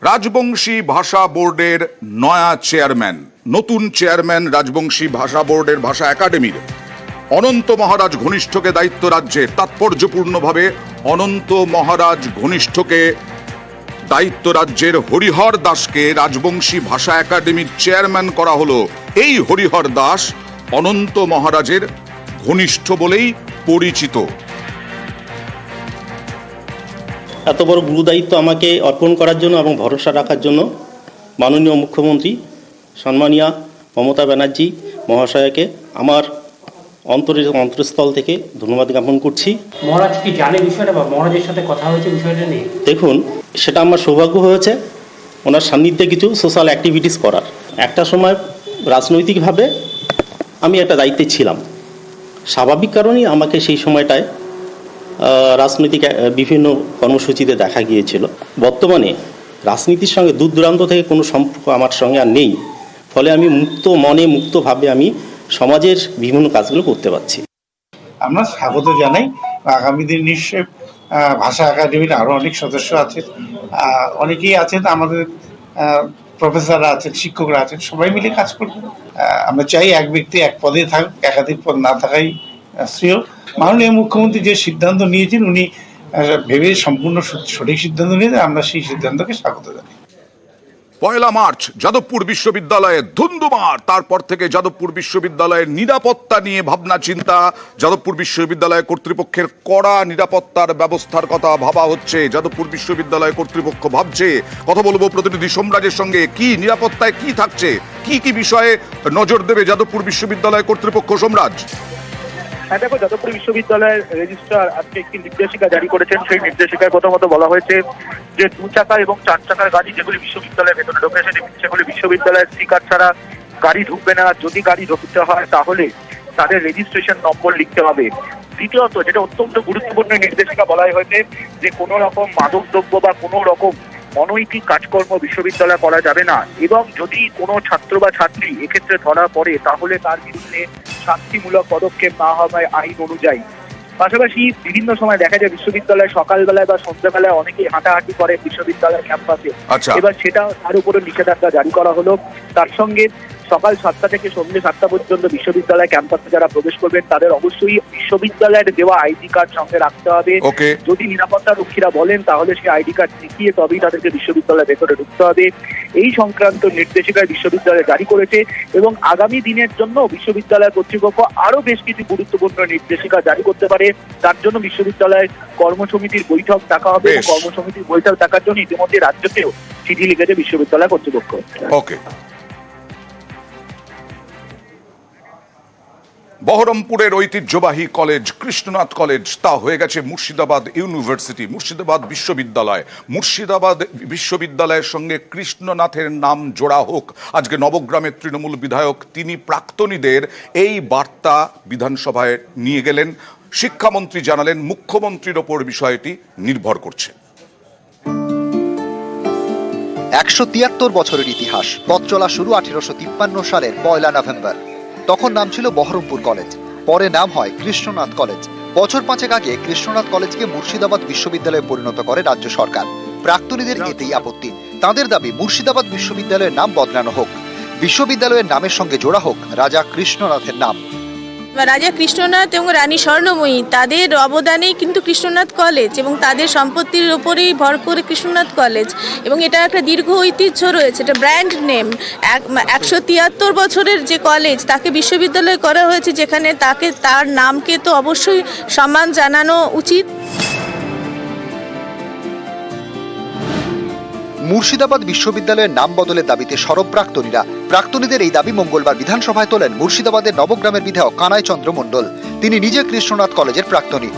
রাজবংশী ভাষা বোর্ডের নয়া চেয়ারম্যান, নতুন চেয়ারম্যান রাজবংশী ভাষা বোর্ডের ভাষা একাডেমির অনন্ত মহারাজ ঘনিষ্ঠকে দায়িত্ব রাজ্যে। তাৎপর্যপূর্ণভাবে অনন্ত মহারাজ ঘনিষ্ঠকে দায়িত্ব রাজ্যের হরিহর দাসকে রাজবংশী ভাষা একাডেমির চেয়ারম্যান করা হলো। এই হরিহর দাস অনন্ত মহারাজের ঘনিষ্ঠ বলেই পরিচিত। এত বড় গুরু দায়িত্ব আমাকে অর্পণ করার জন্য এবং ভরসা রাখার জন্য মাননীয় মুখ্যমন্ত্রী সম্মানীয়া মমতা ব্যানার্জি মহাশয়াকে আমার অন্তরস্থল থেকে ধন্যবাদ জ্ঞাপন করছি। মহারাজ কি জানে বিষয়টা বা মহারাজের সাথে কথা হয়েছে বিষয়টা নিয়ে? দেখুন, সেটা আমার সৌভাগ্য হয়েছে ওনার সান্নিধ্যে কিছু সোশ্যাল অ্যাক্টিভিটিস করার। একটা সময় রাজনৈতিকভাবে আমি একটা দায়িত্বে ছিলাম, স্বাভাবিক কারণেই আমাকে সেই সময়টায় রাজনৈতিক বিভিন্ন কর্মসূচিতে দেখা গিয়েছিল। বর্তমানে রাজনীতির সঙ্গে দূর দূরান্ত থেকে কোনো সম্পর্ক আমার সঙ্গে আর নেই, ফলে আমি মুক্ত মনে মুক্তভাবে আমি সমাজের বিভিন্ন কাজগুলো করতে পারছি। আমরা স্বাগত জানাই। আগামী দিন নিশ্চয়ই ভাষা একাডেমির আরও অনেক সদস্য আছেন, অনেকেই আছেন, আমাদের প্রফেসররা আছেন, শিক্ষকরা আছেন, সবাই মিলে কাজ করবেন। আমরা চাই এক ব্যক্তি এক পদে থাকুক, একাধিক পদ না থাকাই শ্রেয়। মাননীয় মুখ্যমন্ত্রী যে সিদ্ধান্ত নিয়েছেন উনি ভেবে সম্পূর্ণ সঠিক সিদ্ধান্ত নিয়েছেন, আমরা সেই সিদ্ধান্তকে স্বাগত জানাই। 1 মার্চ যাদবপুর বিশ্ববিদ্যালয়ে ধুন্ধুমার, তারপর থেকে যাদবপুর বিশ্ববিদ্যালয়ের নিরাপত্তা নিয়ে ভাবনা চিন্তা। যাদবপুর বিশ্ববিদ্যালয় কর্তৃপক্ষের কড়া নিরাপত্তার ব্যবস্থার কথা ভাবা হচ্ছে। যাদবপুর বিশ্ববিদ্যালয় কর্তৃপক্ষ ভাবছে। কথা বলবো প্রতিনিধি সোমরাজের সঙ্গে, কি নিরাপত্তায় কি থাকছে, কি কি বিষয়ে নজর দেবে যাদবপুর বিশ্ববিদ্যালয় কর্তৃপক্ষ? সোমরাজ। হ্যাঁ দেখো, যাদবপুর বিশ্ববিদ্যালয়ের রেজিস্ট্রার আজকে একটি নির্দেশিকা জারি করেছেন। সেই নির্দেশিকায় প্রথমত বলা হয়েছে যে 2 চাকা এবং 4 চাকার গাড়ি যেগুলি বিশ্ববিদ্যালয়ের ভেতরে ঢোকে সেগুলি বিশ্ববিদ্যালয়ের সি কার্ড ছাড়া গাড়ি ঢুকবে না। যদি গাড়ি ঢুকতে হয় তাহলে তাদের রেজিস্ট্রেশন নম্বর লিখতে হবে। দ্বিতীয়ত, যেটা অত্যন্ত গুরুত্বপূর্ণ নির্দেশিকা বলাই হয়েছে যে কোনো রকম মাদকদ্রব্য বা কোনো রকম অনৈতিক কাজকর্ম বিশ্ববিদ্যালয় করা যাবে না, এবং যদি কোনো ছাত্র বা ছাত্রী এক্ষেত্রে ধরা পড়ে তাহলে তার বিরুদ্ধে শাস্তিমূলক পদক্ষেপ না হবে আইন অনুযায়ী। পাশাপাশি বিভিন্ন সময় দেখা যায় বিশ্ববিদ্যালয়ে সকালবেলায় বা সন্ধ্যাবেলায় অনেকেই হাঁটাহাঁটি করে বিশ্ববিদ্যালয়ের ক্যাম্পাসে। এবার সেটা তার উপরে নিষেধাজ্ঞা জারি করা হলো। তার সঙ্গে সকাল 7টা থেকে সন্ধ্যে 7টা পর্যন্ত বিশ্ববিদ্যালয় ক্যাম্পাসে যারা প্রবেশ করবেন তাদের অবশ্যই বিশ্ববিদ্যালয়ের দেওয়া আইডি কার্ড সঙ্গে রাখতে হবে। যদি নিরাপত্তা রক্ষীরা বলেন তাহলে সেই আইডি কার্ড দেখিয়ে তবেই তাদেরকে বিশ্ববিদ্যালয়ের ভেতরে ঢুকতে হবে। এই সংক্রান্ত নির্দেশিকা বিশ্ববিদ্যালয় জারি করেছে, এবং আগামী দিনের জন্য বিশ্ববিদ্যালয় কর্তৃপক্ষ আরো বেশ কিছু গুরুত্বপূর্ণ নির্দেশিকা জারি করতে পারে। তার জন্য বিশ্ববিদ্যালয়ের কর্মসমিতির বৈঠক ডাকা হবে। কর্মসমিতির বৈঠক ডাকার জন্য ইতিমধ্যে রাজ্যকেও চিঠি লিখেছে বিশ্ববিদ্যালয় কর্তৃপক্ষ। বহরমপুরের ঐতিহ্যবাহী কলেজ কৃষ্ণনাথ কলেজ তা হয়ে গেছে মুর্শিদাবাদ ইউনিভার্সিটি, মুর্শিদাবাদ বিশ্ববিদ্যালয়। মুর্শিদাবাদ বিশ্ববিদ্যালয়ের সঙ্গে কৃষ্ণনাথের নাম জোড়া হোক। আজকে নবগ্রামের তৃণমূল বিধায়ক তিনি প্রাক্তনীদের এই বার্তা বিধানসভায় নিয়ে গেলেন। শিক্ষামন্ত্রী জানালেন মুখ্যমন্ত্রীর ওপর বিষয়টি নির্ভর করছে। 173 বছরের ইতিহাস। পথ চলা শুরু 1853 সালের 1 নভেম্বর। তখন নাম ছিল বহরমপুর কলেজ, পরে নাম হয় কৃষ্ণনাথ কলেজ। বছর 5 আগে কৃষ্ণনাথ কলেজকে মুর্শিদাবাদ বিশ্ববিদ্যালয়ে পরিণত করে রাজ্য সরকার। প্রাক্তনীদের এতেই আপত্তি। তাদের দাবি মুর্শিদাবাদ বিশ্ববিদ্যালয়ের নাম বদলানো হোক, বিশ্ববিদ্যালয়ের নামের সঙ্গে জোড়া হোক রাজা কৃষ্ণনাথের নাম। রাজা কৃষ্ণনাথ এবং রানী স্বর্ণময়ী তাদের অবদানেই কিন্তু কৃষ্ণনাথ কলেজ, এবং তাদের সম্পত্তির উপরেই ভর করে কৃষ্ণনাথ কলেজ, এবং এটা একটা দীর্ঘ ঐতিহ্য রয়েছে, এটা ব্র্যান্ড নেম। 173 বছরের যে কলেজ তাকে বিশ্ববিদ্যালয় করা হয়েছে, যেখানে তার নামকে তো অবশ্যই সম্মান জানানো উচিত। মুর্শিদাবাদ বিশ্ববিদ্যালয়ের নাম বদলের দাবিতে সরব প্রাক্তনীরা। প্রাক্তনীদের এই দাবি মঙ্গলবার বিধানসভায় তোলেন মুর্শিদাবাদের নবগ্রামের বিধায়ক কানাই চন্দ্র মণ্ডল। তিনি নিজে কৃষ্ণনাথ কলেজের প্রাক্তনী।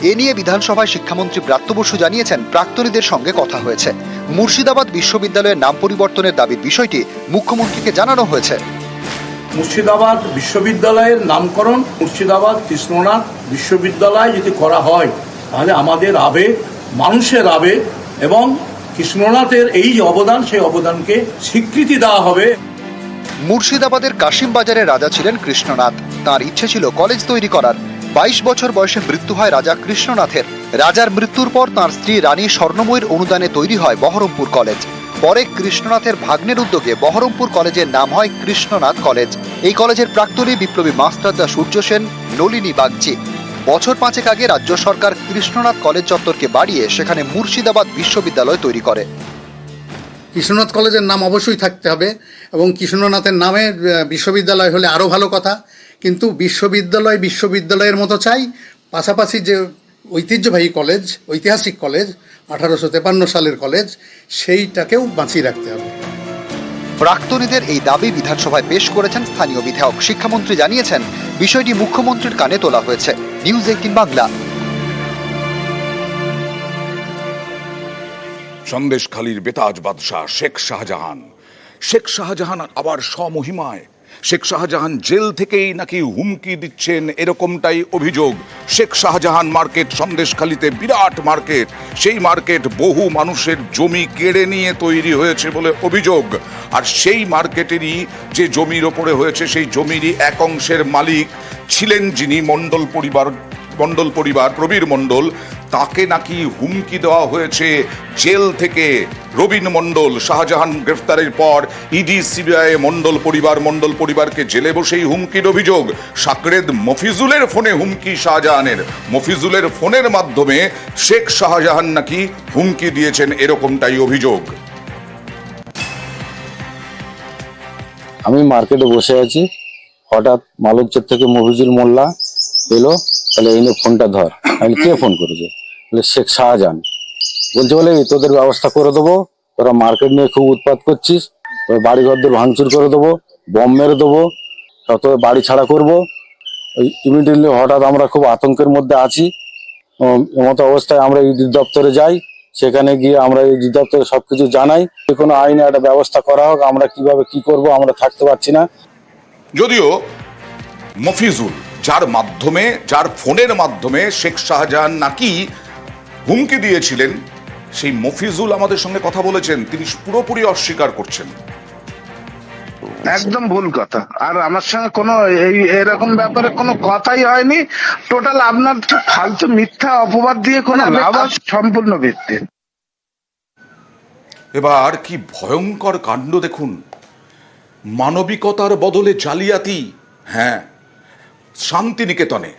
এ নিয়ে বিধানসভায় শিক্ষামন্ত্রী ব্রাত্য বসু জানিয়েছেন প্রাক্তনীদের সঙ্গে কথা হয়েছে। মুর্শিদাবাদ বিশ্ববিদ্যালয়ের নাম পরিবর্তনের দাবির বিষয়টি মুখ্যমন্ত্রীকে জানানো হয়েছে। মুর্শিদাবাদ বিশ্ববিদ্যালয়ের নামকরণ মুর্শিদাবাদ কৃষ্ণনাথ বিশ্ববিদ্যালয় যদি করা হয় তাহলে আমাদের আবেগ, মানুষের আবেগ এবং কৃষ্ণনাথের এই যে অবদান সেই অবদানকে স্বীকৃতি দেওয়া হবে। মুর্শিদাবাদের কাশিম বাজারের রাজা ছিলেন কৃষ্ণনাথ। তার ইচ্ছে ছিল কলেজ তৈরি করার। 22 বছর বয়সে মৃত্যু হয় রাজা কৃষ্ণনাথের। রাজার মৃত্যুর পর তাঁর স্ত্রী রানী স্বর্ণময়ীর অনুদানে তৈরি হয় বহরমপুর কলেজ। পরে কৃষ্ণনাথের ভাগ্নের উদ্যোগে বহরমপুর কলেজের নাম হয় কৃষ্ণনাথ কলেজ। এই কলেজের প্রাক্তনী বিপ্লবী মাস্টারদা সূর্য সেন, নলিনী বাগচি। বছর 5 আগে রাজ্য সরকার কৃষ্ণনাথ কলেজ চত্বরকে বাড়িয়ে সেখানে মুর্শিদাবাদ বিশ্ববিদ্যালয় তৈরি করে। কৃষ্ণনাথ কলেজের নাম অবশ্যই থাকতে হবে এবং কৃষ্ণনাথের নামে বিশ্ববিদ্যালয় হলে আরও ভালো কথা, কিন্তু বিশ্ববিদ্যালয়ের মতো চাই, পাশাপাশি যে ঐতিহ্যবাহী কলেজ, ঐতিহাসিক কলেজ, 1853 সালের কলেজ, সেইটাকেও বাঁচিয়ে রাখতে হবে। প্রাক্তনীদের এই দাবি বিধানসভায় পেশ করেছেন স্থানীয় বিধায়ক। শিক্ষামন্ত্রী জানিয়েছেন বিষয়টি মুখ্যমন্ত্রীর কানে তোলা হয়েছে। নিউজ 18 বাংলা। সন্দেশখালীর বেতাজ বাদশাহ শেখ শাহজাহান আবার স্বমহিমায়। শেখ শাহজাহান জেল থেকেই নাকি হুমকি দিচ্ছেন, এরকমটাই অভিযোগ। শেখ শাহজাহান মার্কেট সন্দেশখালীতে বিরাট মার্কেট, সেই মার্কেট বহু মানুষের জমি কেড়ে নিয়ে তৈরি হয়েছে বলে অভিযোগ। আর সেই মার্কেটেরই যে জমির ওপরে হয়েছে, সেই জমিরই এক অংশের মালিক ছিলেন যিনি মণ্ডল পরিবার প্রবীর মণ্ডল, তাকে নাকি হুমকি দেওয়া হয়েছে জেল থেকে। রবীন মণ্ডল, শাহজাহান গ্রেফতারের পর ইডি সিবিআই মণ্ডল পরিবারকে জেলে বসেই হুমকির অভিযোগ। সাকরেদ মফিজুলের ফোনে হুমকি শাহজাহানের, মফিজুলের ফোনের মাধ্যমে শেখ শাহজাহান নাকি হুমকি দিয়েছেন, এরকমটাই অভিযোগ। আমি মার্কেটে বসে আছি, হঠাৎ মালঞ্চর থেকে মফিজুল মোল্লা এলো, তাহলে এই ফোনটা ধর। আমি কে ফোন করেছে? বলে শেখ শাহজাহান। বলছে বলে তোদের ব্যবস্থা করে দেবো, তোরা মার্কেট নিয়ে খুব উৎপাত করছিস, বাড়ি ঘরদের ভাঙচুর করে দেবো, বম মেরে দেবো, তত বাড়ি ছাড়া করবো। ওই ইমিডিয়েটলি হঠাৎ আমরা খুব আতঙ্কের মধ্যে আছি। এমতো অবস্থায় আমরা ইডি দপ্তরে যাই, সেখানে গিয়ে আমরা ইডি দপ্তরে সবকিছু জানাই, যে কোনো আইনে একটা ব্যবস্থা করা হোক, আমরা কিভাবে কি করব আমরা থাকতে পারছি না। যদিও মফিজুল, যার ফোনের মাধ্যমে শেখ শাহজাহান নাকি হুমকি দিয়েছিলেন, সেই মফিজুল আমাদের সঙ্গে কথা বলেছেন, তিনি পুরোপুরি অস্বীকার করছেন। একদম ভুল কথা, আর আমার সঙ্গে কোনো এরকম ব্যাপারে কোনো কথাই হয়নি। টোটাল আপনার ফালতু মিথ্যা অপবাদ দিয়ে কোনো আওয়াজ সম্পূর্ণ ভিত্তি। এবার কি ভয়ঙ্কর কাণ্ড দেখুন, মানবিকতার বদলে জালিয়াতি। হ্যাঁ, শান্তিনিকেতনে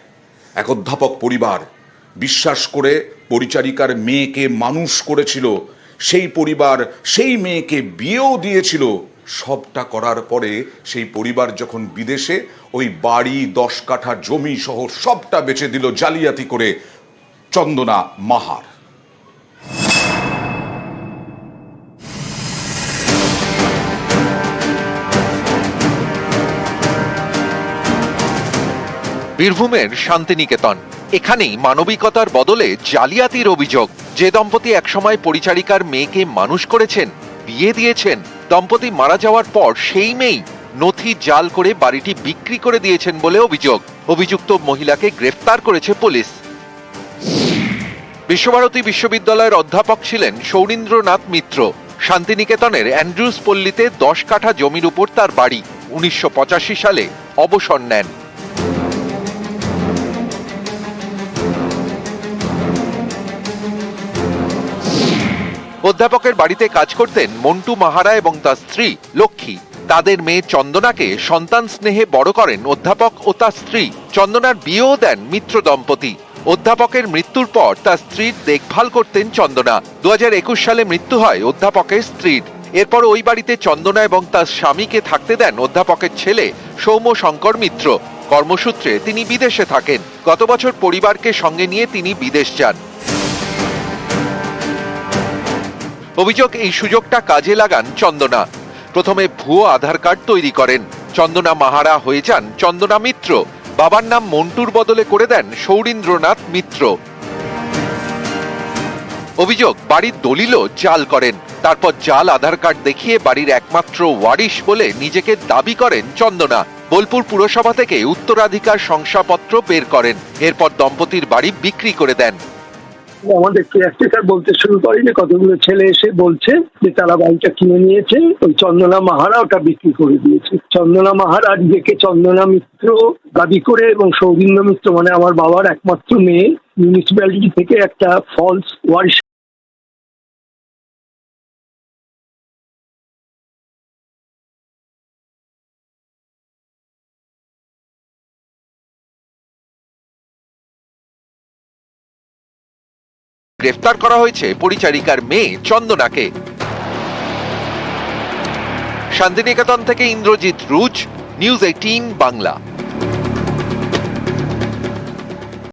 এক অধ্যাপক পরিবার বিশ্বাস করে পরিচারিকার মেয়েকে মানুষ করেছিল, সেই পরিবার সেই মেয়েকে বিয়েও দিয়েছিল। সবটা করার পরে সেই পরিবার যখন বিদেশে, ওই বাড়ি 10 কাঠা জমি সহ সবটা বেচে দিল জালিয়াতি করে চন্দনা মাহার। বীরভূমের শান্তিনিকেতন, এখানেই মানবিকতার বদলে জালিয়াতির অভিযোগ। যে দম্পতি একসময় পরিচারিকার মেয়েকে মানুষ করেছেন, বিয়ে দিয়েছেন, দম্পতি মারা যাওয়ার পর সেই মেয়েই নথি জাল করে বাড়িটি বিক্রি করে দিয়েছেন বলে অভিযোগ। অভিযুক্ত মহিলাকে গ্রেফতার করেছে পুলিশ। বিশ্বভারতী বিশ্ববিদ্যালয়ের অধ্যাপক ছিলেন সৌরীন্দ্রনাথ মিত্র। শান্তিনিকেতনের অ্যান্ড্রুস পল্লীতে 10 কাঠা জমির উপর তার বাড়ি। 1985 সালে অবসর নেন। অধ্যাপকের বাড়িতে কাজ করতেন মন্টু মাহারা এবং তার স্ত্রী লক্ষ্মী। তাদের মেয়ে চন্দনাকে সন্তান স্নেহে বড় করেন অধ্যাপক ও তার স্ত্রী। চন্দনার বিয়েও দেন মিত্র দম্পতি। অধ্যাপকের মৃত্যুর পর তার স্ত্রীর দেখভাল করতেন চন্দনা। 2021 সালে মৃত্যু হয় অধ্যাপকের স্ত্রীর। এরপর ওই বাড়িতে চন্দনা এবং তার স্বামীকে থাকতে দেন অধ্যাপকের ছেলে সৌম্য শঙ্কর মিত্র। কর্মসূত্রে তিনি বিদেশে থাকেন। গত বছর পরিবারকে সঙ্গে নিয়ে তিনি বিদেশ যান। অভিযোগ, এই সুযোগটা কাজে লাগান চন্দনা। প্রথমে ভুয়ো আধার কার্ড তৈরি করেন। চন্দনা মাহারা হয়ে যান চন্দনা মিত্র। বাবার নাম মন্টুর বদলে করে দেন সৌরীন্দ্রনাথ মিত্র। অভিযোগ, বাড়ির দলিলও জাল করেন। তারপর জাল আধার কার্ড দেখিয়ে বাড়ির একমাত্র ওয়ারিশ বলে নিজেকে দাবি করেন চন্দনা। বোলপুর পুরসভা থেকে উত্তরাধিকার শংসাপত্র বের করেন। এরপর দম্পতির বাড়ি বিক্রি করে দেন। আমাদের কেয়ারটেকার বলতে শুরু করেনি, কতগুলো ছেলে এসে বলছে যে তারা বাড়িটা কিনে নিয়েছে, ওই চন্দনা মাহারা ওটা বিক্রি করে দিয়েছে। চন্দনা মাহারা নিজেকে চন্দনা মিত্র দাবি করে এবং সৌদিন্দ্র মিত্র মানে আমার বাবার একমাত্র মেয়ে মিউনিসিপ্যালিটি থেকে একটা ফলস ওয়ারিশ গ্রেফতার করা হয়েছে পরিচারিকার মেয়ে চন্দনাকে। শান্তিনিকেতন থেকে ইন্দ্রজিৎ রুজ, নিউজ 18 বাংলা।